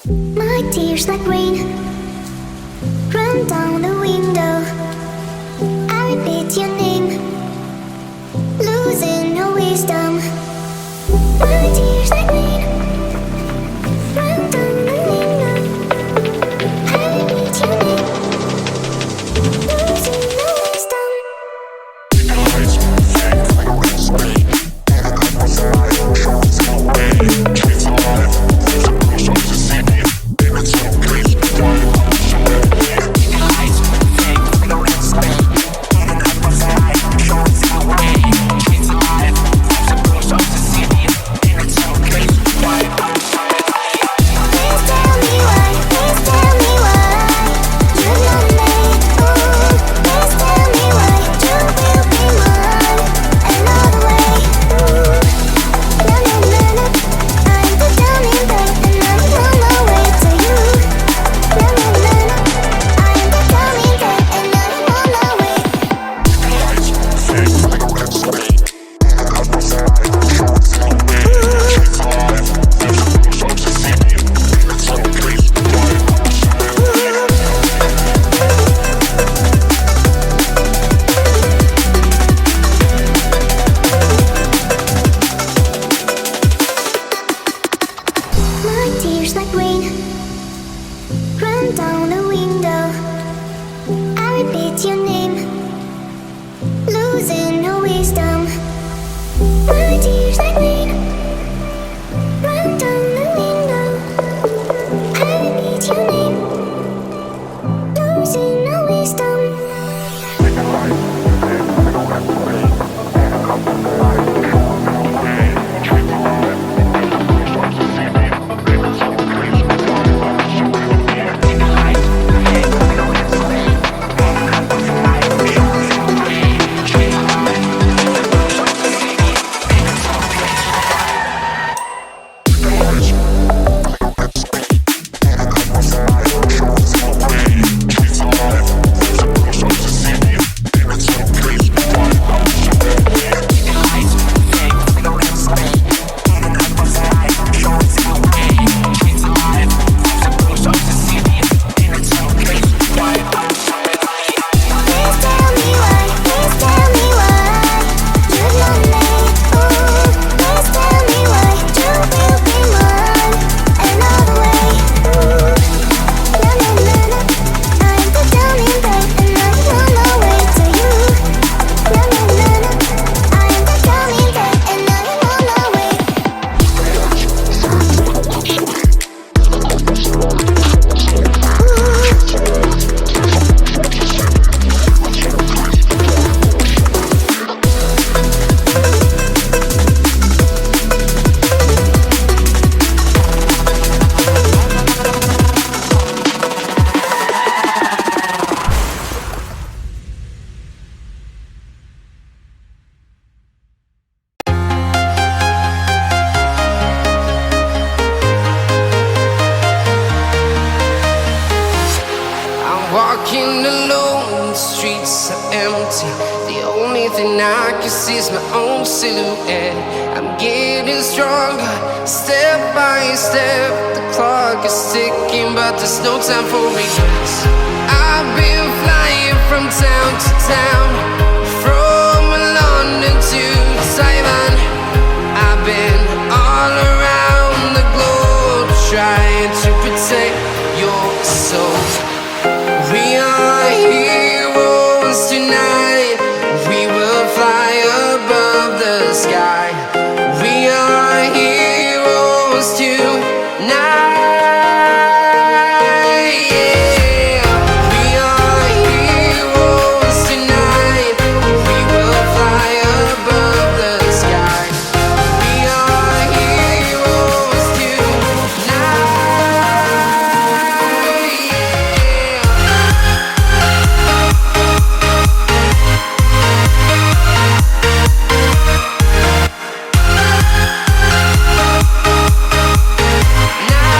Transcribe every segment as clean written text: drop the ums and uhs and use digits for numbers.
My tears like rain run down the window. I repeat your name, losing no wisdom. My tears like rain run down the window. I repeat your name, losing no wisdom. Walking alone, the streets are empty. The only thing I can see is my own silhouette. I'm getting stronger, step by step. The clock is ticking, but there's no time for regrets. I've been flying from town to town, from London to Taiwan. I've been all around the globe, trying to protect your soul. We are heroes tonight. We will fly above the sky. We are heroes tonight. Yeah. We are heroes tonight. We will fly above the sky. We are heroes tonight. Now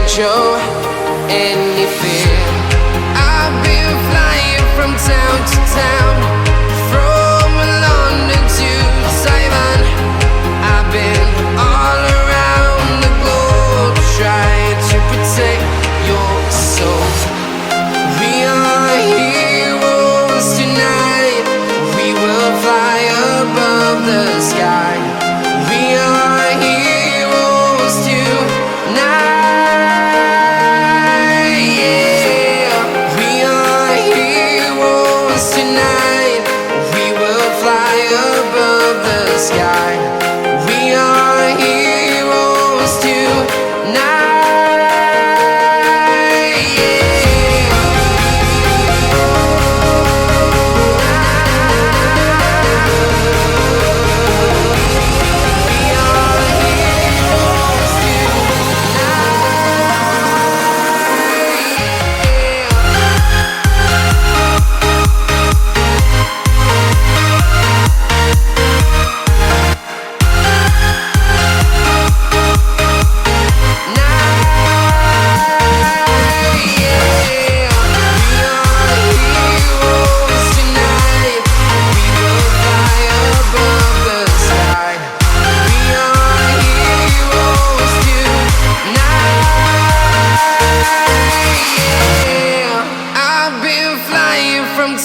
show any fear. I've been flying from town to town, from London to Taiwan. I've been all around the globe trying to protect your soul. We are heroes tonight. We will fly above the sky. We are heroes tonight. Yeah. We are heroes tonight. We will fly above the sky. We are heroes tonight.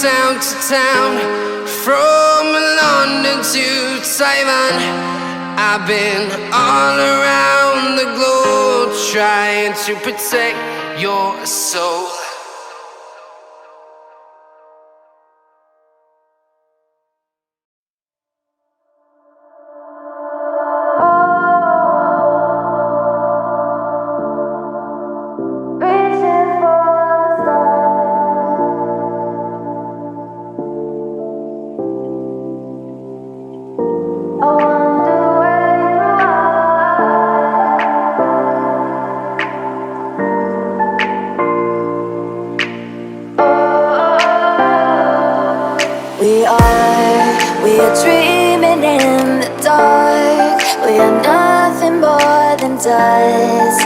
Town to town, from London to Taiwan. I've been all around the globe trying to protect your soul. We are dreaming in the dark. We are nothing more than dust.